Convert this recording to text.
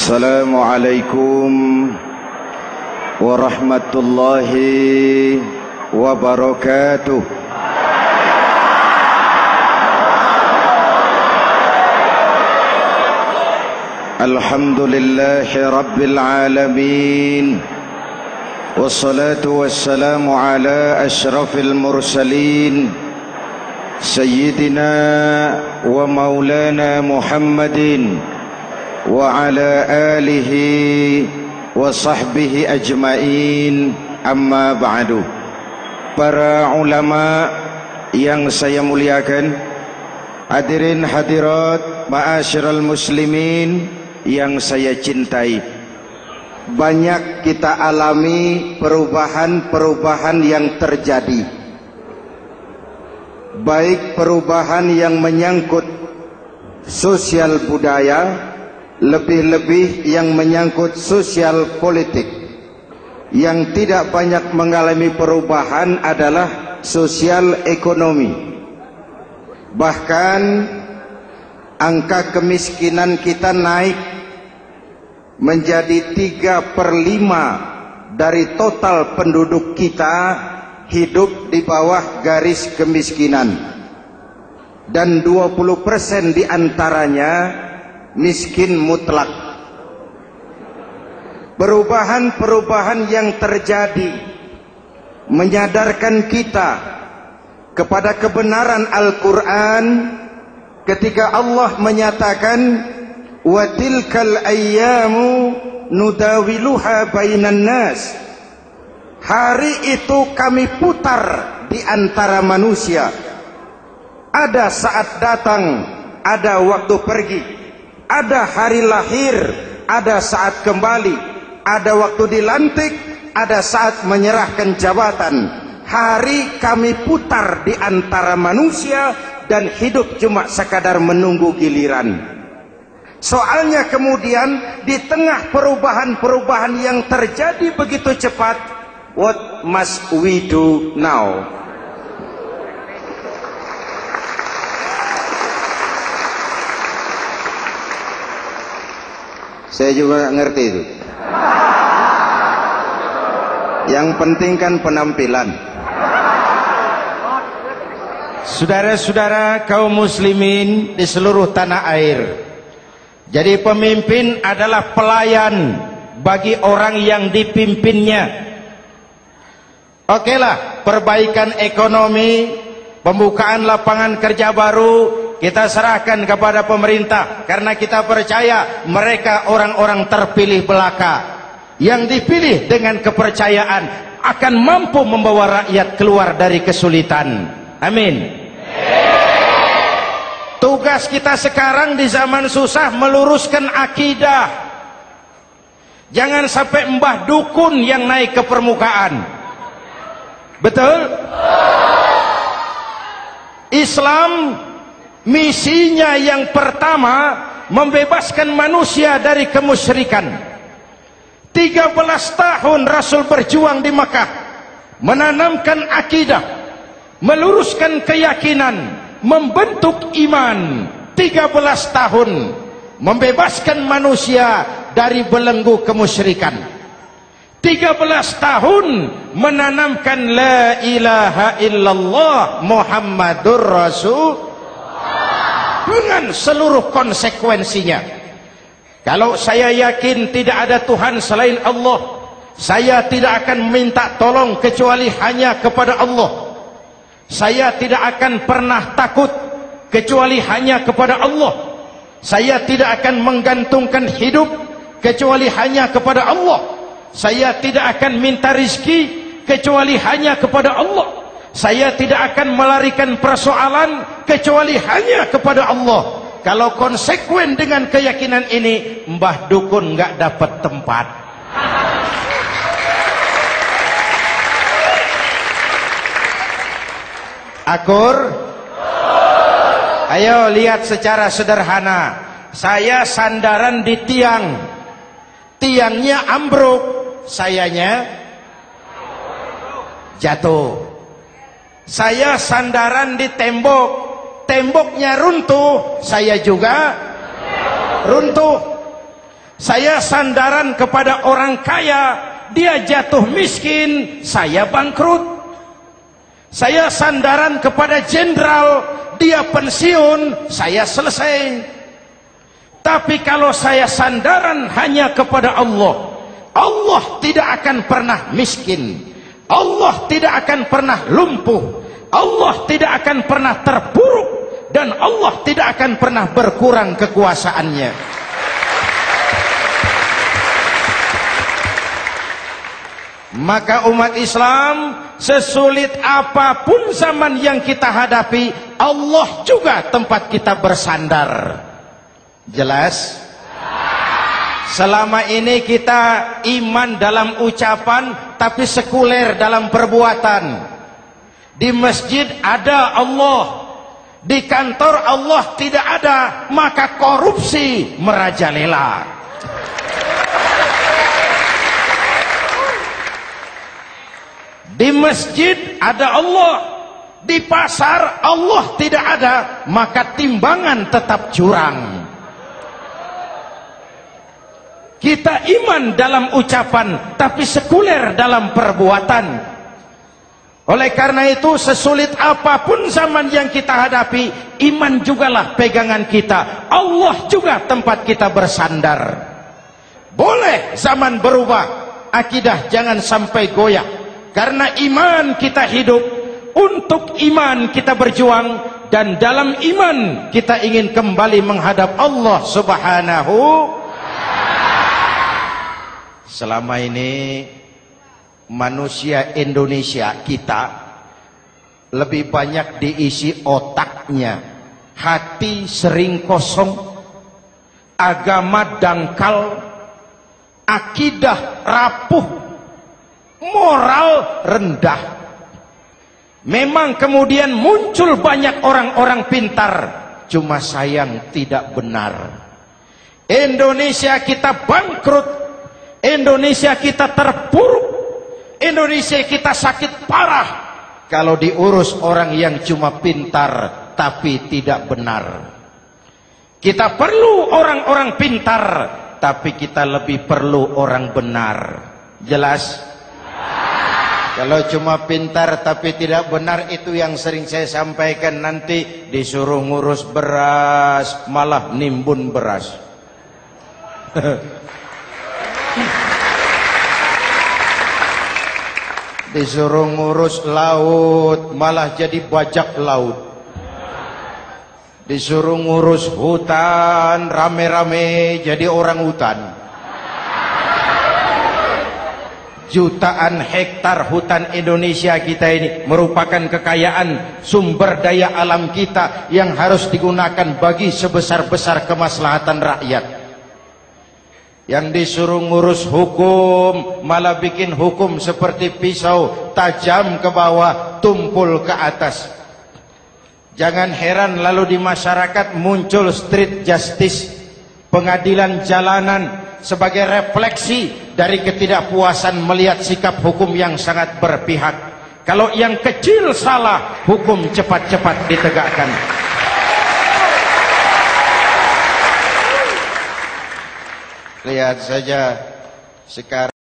Assalamualaikum warahmatullahi wabarakatuh. Alhamdulillahi rabbil alamin, wassalatu wassalamu ala ashrafil mursalin, sayyidina wa maulana Muhammadin wa ala alihi wa sahbihi ajmain, amma ba'du. Para ulama yang saya muliakan, hadirin hadirat ma'asyiral muslimin yang saya cintai, banyak kita alami perubahan-perubahan yang terjadi, baik perubahan yang menyangkut sosial budaya, lebih-lebih yang menyangkut sosial politik. Yang tidak banyak mengalami perubahan adalah sosial ekonomi. Bahkan angka kemiskinan kita naik menjadi 3/5 dari total penduduk kita hidup di bawah garis kemiskinan, dan 20% diantaranya miskin mutlak. Perubahan-perubahan yang terjadi menyadarkan kita kepada kebenaran Al-Quran ketika Allah menyatakan wa tilkal ayyamu nudawiluha bainan nas. Hari itu kami putar di antara manusia. Ada saat datang, ada waktu pergi. Ada hari lahir, ada saat kembali, ada waktu dilantik, ada saat menyerahkan jabatan. Hari kami putar di antara manusia dan hidup cuma sekadar menunggu giliran. Soalnya kemudian di tengah perubahan-perubahan yang terjadi begitu cepat, what must we do now? Saya juga ngerti itu. Yang penting kan penampilan. Saudara-saudara kaum muslimin di seluruh tanah air, jadi pemimpin adalah pelayan bagi orang yang dipimpinnya. Okelah, perbaikan ekonomi, pembukaan lapangan kerja baru kita serahkan kepada pemerintah, karena kita percaya mereka orang-orang terpilih belaka yang dipilih dengan kepercayaan akan mampu membawa rakyat keluar dari kesulitan. Amin. Tugas kita sekarang di zaman susah meluruskan akidah. Jangan sampai mbah dukun yang naik ke permukaan. Betul? Islam misinya yang pertama membebaskan manusia dari kemusyrikan. 13 tahun Rasul berjuang di Makkah, menanamkan akidah, meluruskan keyakinan, membentuk iman. 13 tahun membebaskan manusia dari belenggu kemusyrikan. 13 tahun menanamkan la ilaha illallah Muhammadur Rasul dengan seluruh konsekuensinya. Kalau saya yakin tidak ada Tuhan selain Allah, saya tidak akan meminta tolong kecuali hanya kepada Allah. Saya tidak akan pernah takut kecuali hanya kepada Allah. Saya tidak akan menggantungkan hidup kecuali hanya kepada Allah. Saya tidak akan minta rizki kecuali hanya kepada Allah. Saya tidak akan melarikan persoalan kecuali hanya kepada Allah. Kalau konsekuen dengan keyakinan ini, mbah dukun nggak dapat tempat. Akur? Ayo lihat secara sederhana. Saya sandaran di tiang, tiangnya ambruk, sayanya jatuh. Saya sandaran di tembok, temboknya runtuh, saya juga runtuh. Saya sandaran kepada orang kaya, dia jatuh miskin, saya bangkrut. Saya sandaran kepada jenderal, dia pensiun, saya selesai. Tapi kalau saya sandaran hanya kepada Allah, Allah tidak akan pernah miskin, Allah tidak akan pernah lumpuh, Allah tidak akan pernah terpuruk, dan Allah tidak akan pernah berkurang kekuasaannya. Maka umat Islam, sesulit apapun zaman yang kita hadapi, Allah juga tempat kita bersandar. Jelas? Selama ini kita iman dalam ucapan, tapi sekuler dalam perbuatan. Di masjid ada Allah, di kantor Allah tidak ada, maka korupsi merajalela. Di masjid ada Allah, di pasar Allah tidak ada, maka timbangan tetap curang. Kita iman dalam ucapan, tapi sekuler dalam perbuatan. Oleh karena itu, sesulit apapun zaman yang kita hadapi, iman jugalah pegangan kita. Allah juga tempat kita bersandar. Boleh zaman berubah, akidah jangan sampai goyah. Karena iman kita hidup, untuk iman kita berjuang, dan dalam iman kita ingin kembali menghadap Allah Subhanahu. Selama ini manusia Indonesia kita lebih banyak diisi otaknya, hati sering kosong, agama dangkal, akidah rapuh, moral rendah. Memang kemudian muncul banyak orang-orang pintar, cuma sayang tidak benar. Indonesia kita bangkrut, Indonesia kita terpuruk, Indonesia kita sakit parah kalau diurus orang yang cuma pintar tapi tidak benar. Kita perlu orang-orang pintar, tapi kita lebih perlu orang benar. Jelas? Kalau cuma pintar tapi tidak benar, itu yang sering saya sampaikan, nanti disuruh ngurus beras malah nimbun beras. Disuruh ngurus laut malah jadi bajak laut. Disuruh ngurus hutan rame-rame jadi orang hutan. Jutaan hektar hutan Indonesia kita ini merupakan kekayaan sumber daya alam kita yang harus digunakan bagi sebesar-besar kemaslahatan rakyat. Yang disuruh ngurus hukum malah bikin hukum seperti pisau, tajam ke bawah, tumpul ke atas. Jangan heran lalu di masyarakat muncul street justice, pengadilan jalanan, sebagai refleksi dari ketidakpuasan melihat sikap hukum yang sangat berpihak. Kalau yang kecil salah, hukum cepat-cepat ditegakkan. Lihat saja sekarang